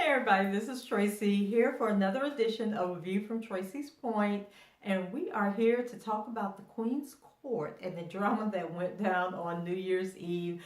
everybody, this is Tracy here for another edition of A View from Tracy's Point, and we are here to talk about the Queen's Court and the drama that went down on New Year's Eve.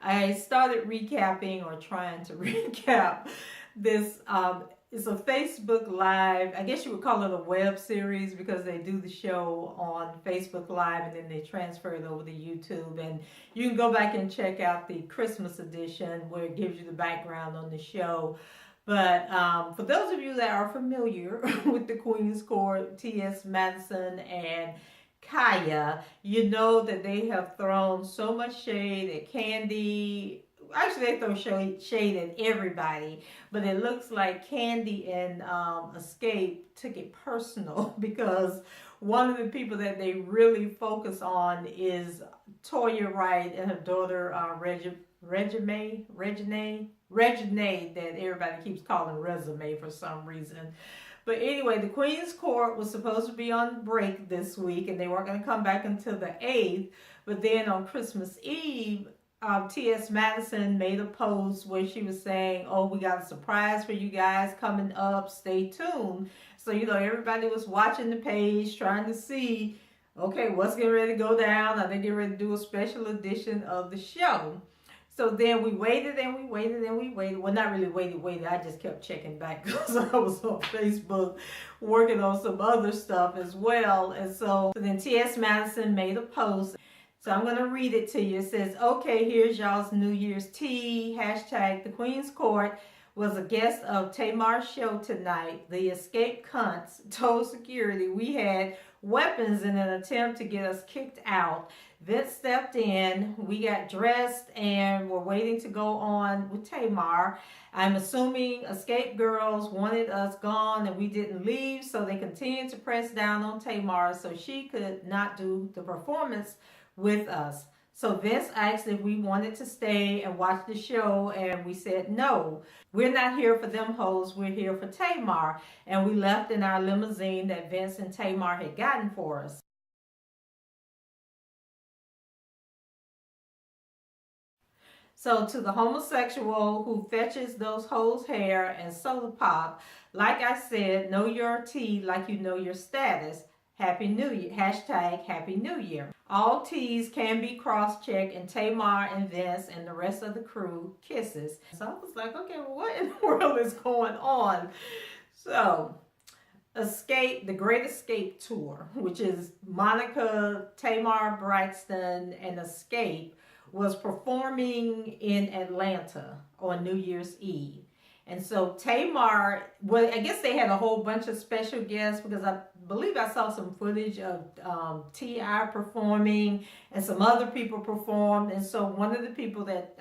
I started recapping or trying to recap this. It's a Facebook Live. I guess you would call it a web series because they do the show on Facebook Live and then they transfer it over to YouTube. And you can go back and check out the Christmas edition where it gives you the background on the show. But for those of you that are familiar with the Queen's Court, T.S. Madison and Kaya, you know that they have thrown so much shade at Candy. Actually, they throw shade at everybody, but it looks like Candy and Xscape took it personal because one of the people that they really focus on is Toya Wright and her daughter Regine, that everybody keeps calling Resume for some reason. But anyway, the Queen's Court was supposed to be on break this week, and they weren't going to come back until the 8th. But then on Christmas Eve, T.S. Madison made a post where she was saying, oh, we got a surprise for you guys coming up. Stay tuned. So, everybody was watching the page, trying to see, okay, what's getting ready to go down? Are they getting ready to do a special edition of the show? So then we waited and we waited and we waited. Well, not really waited. I just kept checking back because I was on Facebook working on some other stuff as well. And so then T.S. Madison made a post. So I'm going to read it to you. It says, okay, here's y'all's New Year's tea. Hashtag the Queen's Court was a guest of Tamar's show tonight. The Xscape cunts told security we had weapons in an attempt to get us kicked out. Vince stepped in, we got dressed, and we're waiting to go on with Tamar. I'm assuming Xscape girls wanted us gone and we didn't leave, so they continued to press down on Tamar so she could not do the performance with us. So Vince asked if we wanted to stay and watch the show, and we said no. We're not here for them hoes, we're here for Tamar. And we left in our limousine that Vince and Tamar had gotten for us. So to the homosexual who fetches those hoes' hair and soda pop, like I said, know your tea like you know your status. Happy New Year. Hashtag Happy New Year. All T's can be cross-checked, and Tamar and Vince and the rest of the crew kisses. So I was like, okay, well, what in the world is going on? So Xscape, the Great Xscape Tour, which is Monica, Tamar Braxton, and Xscape, was performing in Atlanta on New Year's Eve. And so Tamar, well, I guess they had a whole bunch of special guests because I believe I saw some footage of T.I. performing and some other people performed. And so one of the people that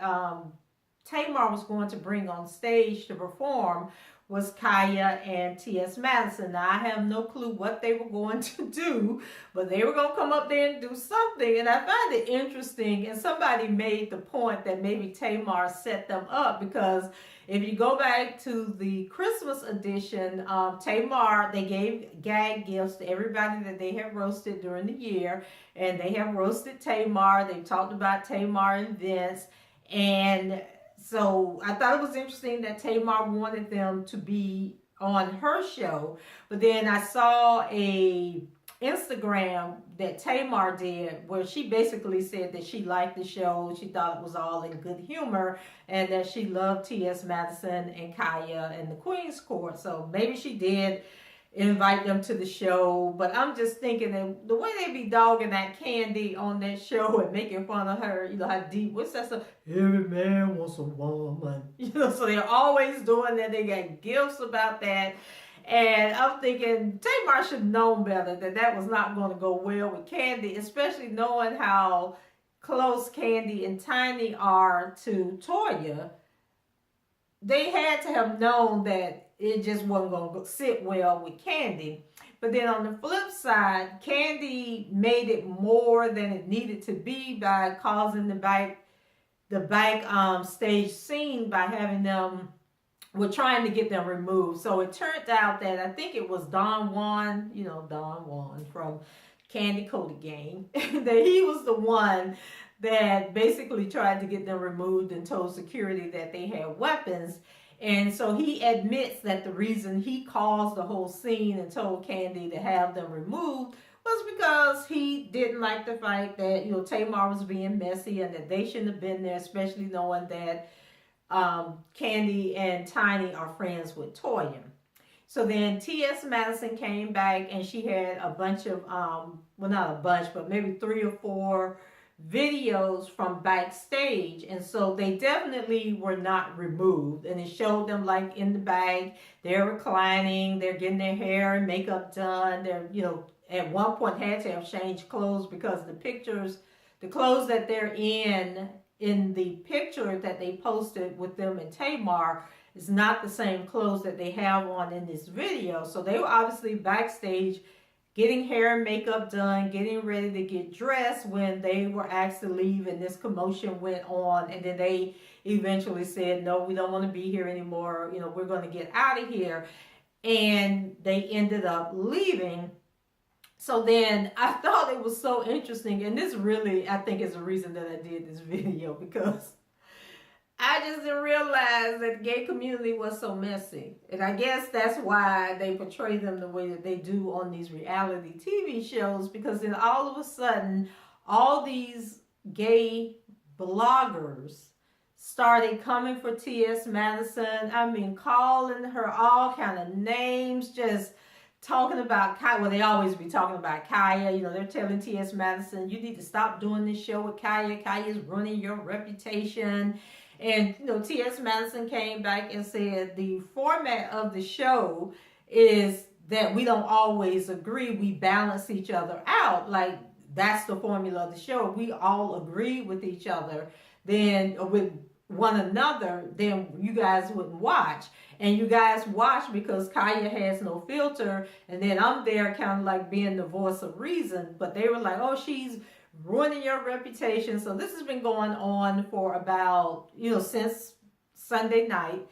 Tamar was going to bring on stage to perform was Kaya and T.S. Madison. Now, I have no clue what they were going to do, but they were going to come up there and do something. And I find it interesting, and somebody made the point that maybe Tamar set them up, because if you go back to the Christmas edition, Tamar, they gave gag gifts to everybody that they had roasted during the year, and they have roasted Tamar. They talked about Tamar and Vince, and so I thought it was interesting that Tamar wanted them to be on her show. But then I saw a Instagram that Tamar did where she basically said that she liked the show. She thought it was all in good humor and that she loved T.S. Madison and Kaya and the Queen's Court. So maybe she did invite them to the show, but I'm just thinking that the way they be dogging that Candy on that show and making fun of her, how deep, what's that stuff? Every man wants a woman. So they're always doing that. They got gifts about that. And I'm thinking Tamar should have known better that that was not going to go well with Candy, especially knowing how close Candy and Tiny are to Toya. They had to have known that it just wasn't going to sit well with Candy. But then on the flip side, Candy made it more than it needed to be by causing the backstage scene by having them, we're trying to get them removed. So it turned out that I think it was Don Juan, Don Juan from Candy Cody Gang, that he was the one that basically tried to get them removed and told security that they had weapons. And so he admits that the reason he caused the whole scene and told Candy to have them removed was because he didn't like the fact that, Tamar was being messy and that they shouldn't have been there, especially knowing that Candy and Tiny are friends with Toya. So then T.S. Madison came back and she had a bunch of, well, not a bunch, but maybe 3 or 4 videos from backstage. And so they definitely were not removed. And it showed them like in the bag, they're reclining, they're getting their hair and makeup done. They're, at one point had to have changed clothes because the clothes that they're in the picture that they posted with them and Tamar is not the same clothes that they have on in this video. So they were obviously backstage getting hair and makeup done, getting ready to get dressed when they were asked to leave and this commotion went on. And then they eventually said, no, we don't want to be here anymore. We're going to get out of here. And they ended up leaving. So then I thought it was so interesting, and this really, I think, is the reason that I did this video, because I just didn't realize that the gay community was so messy. And I guess that's why they portray them the way that they do on these reality TV shows, because then all of a sudden, all these gay bloggers started coming for T.S. Madison. I mean, calling her all kind of names, just talking about Kaya. Well, they always be talking about Kaya. They're telling T.S. Madison, you need to stop doing this show with Kaya. Kaya's ruining your reputation. And, T.S. Madison came back and said the format of the show is that we don't always agree. We balance each other out. Like, that's the formula of the show. We all agree with each other, then with one another, then you guys wouldn't watch. And you guys watch because Kaya has no filter, and then I'm there kind of like being the voice of reason. But they were like, oh, she's ruining your reputation. So this has been going on for about, since Sunday night.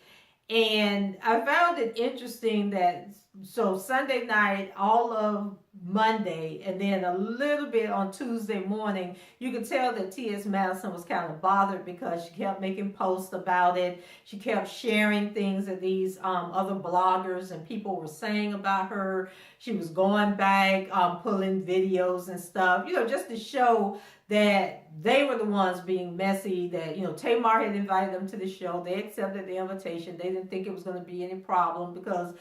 And I found it interesting that, so Sunday night, all of Monday, and then a little bit on Tuesday morning, you could tell that T.S. Madison was kind of bothered because she kept making posts about it. She kept sharing things that these other bloggers and people were saying about her. She was going back, pulling videos and stuff, just to show that they were the ones being messy, that, Tamar had invited them to the show. They accepted the invitation. They didn't think it was going to be any problem because,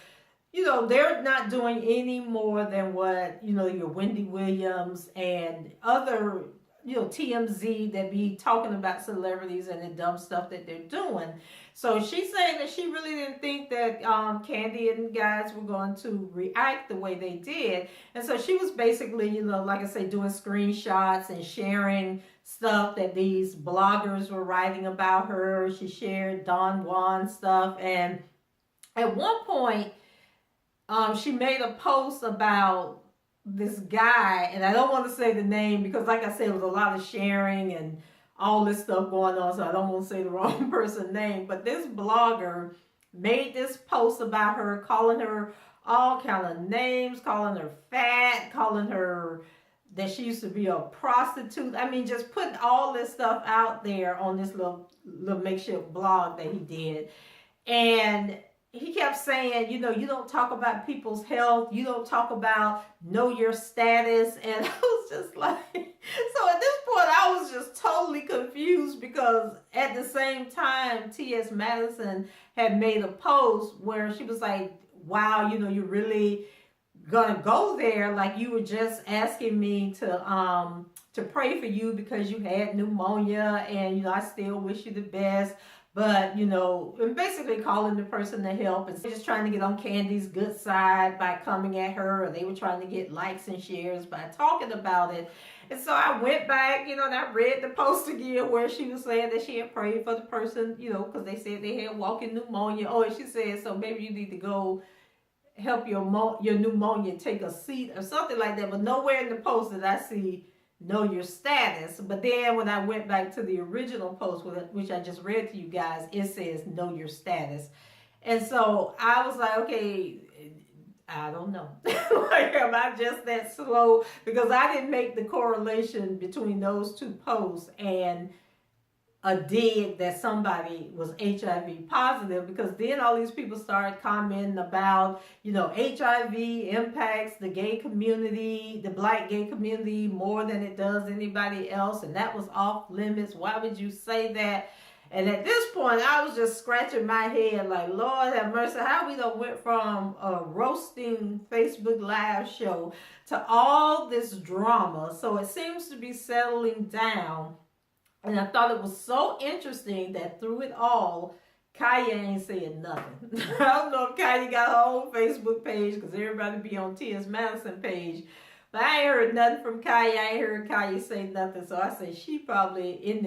they're not doing any more than what, your Wendy Williams and other, TMZ that be talking about celebrities and the dumb stuff that they're doing. So she's saying that she really didn't think that Candy and guys were going to react the way they did. And so she was basically, like I say, doing screenshots and sharing stuff that these bloggers were writing about her. She shared Don Juan stuff. And at one point, she made a post about this guy, and I don't want to say the name because, like I said, it was a lot of sharing and all this stuff going on, so I don't want to say the wrong person's name. But this blogger made this post about her, calling her all kind of names, calling her fat, calling her that she used to be a prostitute. I mean, just putting all this stuff out there on this little makeshift blog that he did. And he kept saying, you don't talk about people's health. You don't talk about know your status. And I was just like, so at this point, I was just totally confused because at the same time, T.S. Madison had made a post where she was like, wow, you're really going to go there. Like, you were just asking me to pray for you because you had pneumonia, and, I still wish you the best. But, and basically calling the person to help and just trying to get on Candy's good side by coming at her, or they were trying to get likes and shares by talking about it. And so I went back, and I read the post again where she was saying that she had prayed for the person, because they said they had walking pneumonia. Oh, and she said, so maybe you need to go help your pneumonia take a seat or something like that. But nowhere in the post did I see know your status. But then when I went back to the original post, which I just read to you guys, it says know your status. And so I was like, okay, I don't know. Like, am I just that slow? Because I didn't make the correlation between those two posts and a dig that somebody was HIV positive, because then all these people started commenting about, HIV impacts the gay community, the black gay community more than it does anybody else, and that was off limits. Why would you say that? And at this point, I was just scratching my head like, Lord have mercy, how we done went from a roasting Facebook Live show to all this drama. So it seems to be settling down. And I thought it was so interesting that through it all, Kaya ain't saying nothing. I don't know if Kaya got her own Facebook page, because everybody be on T.S. Madison page. But I ain't heard nothing from Kaya. I ain't heard Kaya say nothing. So I said she probably in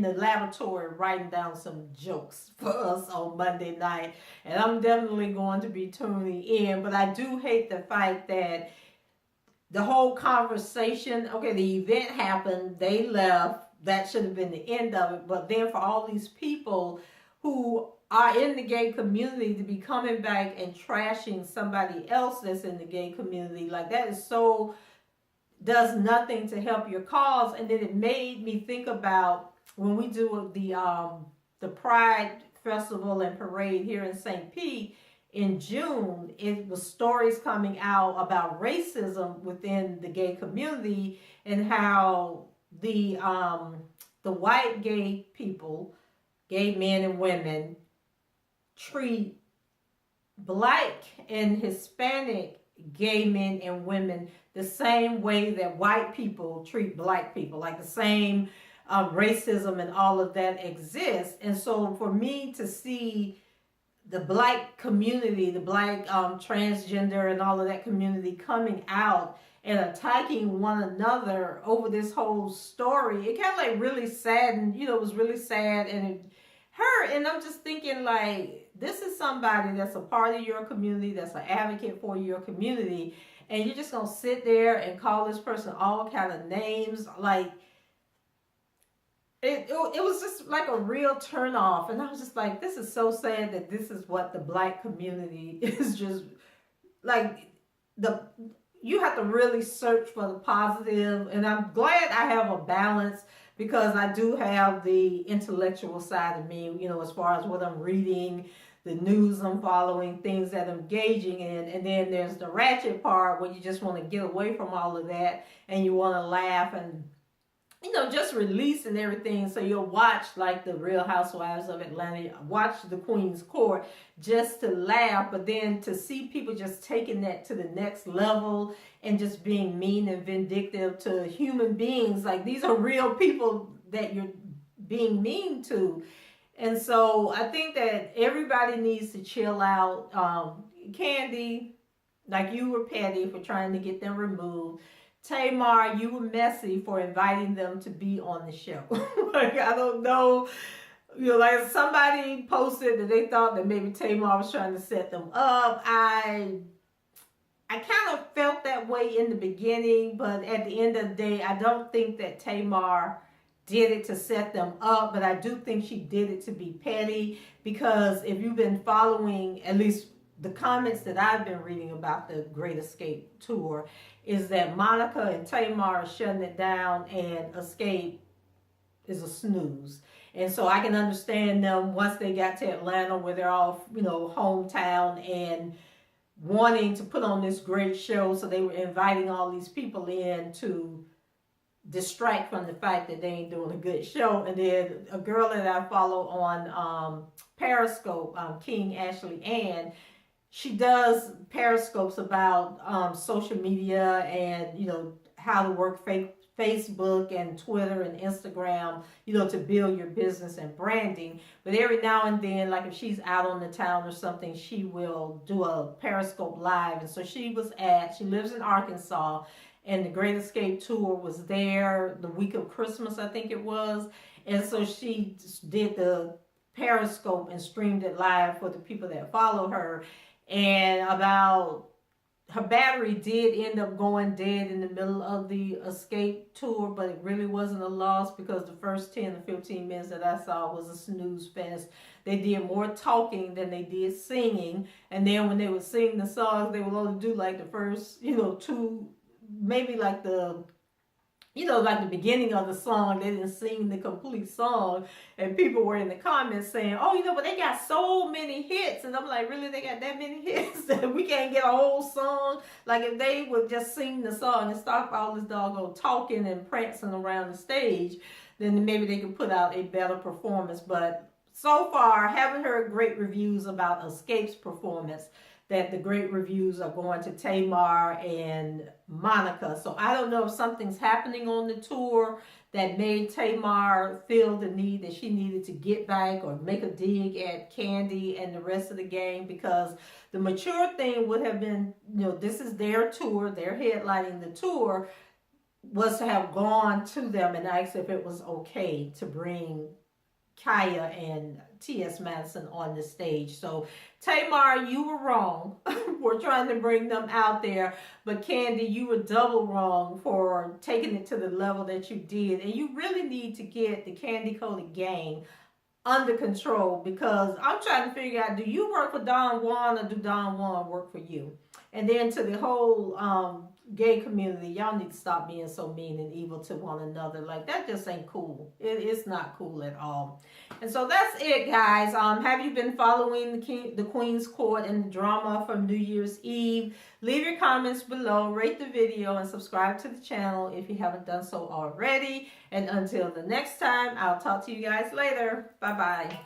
the laboratory writing down some jokes for us on Monday night. And I'm definitely going to be tuning in. But I do hate the fact that the whole conversation, okay, the event happened, they left, that should have been the end of it. But then for all these people who are in the gay community to be coming back and trashing somebody else that's in the gay community, like that is so, does nothing to help your cause. And then it made me think about when we do the Pride Festival and Parade here in St. Pete, in June, it was stories coming out about racism within the gay community and how the white gay people, gay men and women, treat black and Hispanic gay men and women the same way that white people treat black people, like the same racism and all of that exists. And so for me to see the black community, the black transgender and all of that community coming out and attacking one another over this whole story, it kind of like really saddened, it was really sad, and it hurt. And I'm just thinking, like, this is somebody that's a part of your community, that's an advocate for your community, and you're just gonna sit there and call this person all kind of names. Like, it was just like a real turn off. And I was just like, this is so sad that this is what the black community is just like. You have to really search for the positive. And I'm glad I have a balance, because I do have the intellectual side of me, as far as what I'm reading, the news I'm following, things that I'm engaging in. And then there's the ratchet part where you just want to get away from all of that and you want to laugh and just releasing everything. So you'll watch like the Real Housewives of Atlanta, watch the Queen's Court just to laugh, but then to see people just taking that to the next level and just being mean and vindictive to human beings. Like, these are real people that you're being mean to. And so I think that everybody needs to chill out. Candy, like, you were petty for trying to get them removed. Tamar, you were messy for inviting them to be on the show. Like, I don't know. Like, somebody posted that they thought that maybe Tamar was trying to set them up. I kind of felt that way in the beginning, but at the end of the day, I don't think that Tamar did it to set them up, but I do think she did it to be petty, because if you've been following at least the comments that I've been reading about the Great Xscape tour, is that Monica and Tamar are shutting it down, and Xscape is a snooze. And so I can understand them once they got to Atlanta, where they're all, hometown, and wanting to put on this great show. So they were inviting all these people in to distract from the fact that they ain't doing a good show. And then a girl that I follow on Periscope, King Ashley Ann, she does periscopes about social media and, how to work Facebook and Twitter and Instagram, to build your business and branding. But every now and then, like if she's out on the town or something, she will do a Periscope live. And so she lives in Arkansas, and the Great Xscape tour was there the week of Christmas, I think it was. And so she did the Periscope and streamed it live for the people that follow her. And about her battery did end up going dead in the middle of the Xscape tour, but it really wasn't a loss because the first 10 or 15 minutes that I saw was a snooze fest. They did more talking than they did singing, and then when they would sing the songs, they would only do like the first, two, maybe like like the beginning of the song. They didn't sing the complete song, and people were in the comments saying, oh, but they got so many hits. And I'm like, really, they got that many hits that we can't get a whole song? Like, if they would just sing the song and stop all this doggone talking and prancing around the stage, then maybe they could put out a better performance. But so far, I haven't heard great reviews about Xscape's performance, that the great reviews are going to Tamar and Monica. So I don't know if something's happening on the tour that made Tamar feel the need that she needed to get back or make a dig at Kandi and the rest of the gang, because the mature thing would have been, this is their tour, they're headlining the tour, was to have gone to them and asked if it was okay to bring Kaya and T.S. Madison on the stage. So Tamar, you were wrong for trying to bring them out there, but Kandi, you were double wrong for taking it to the level that you did. And you really need to get the Kandi Coated gang under control, because I'm trying to figure out, do you work for Don Juan or do Don Juan work for you? And then to the whole gay community, y'all need to stop being so mean and evil to one another. Like, that just ain't cool. It's not cool at all. And so that's it, guys. Have you been following the Queen's Court and the drama from New Year's Eve? Leave your comments below, rate the video, and subscribe to the channel if you haven't done so already. And until the next time, I'll talk to you guys later. Bye-bye.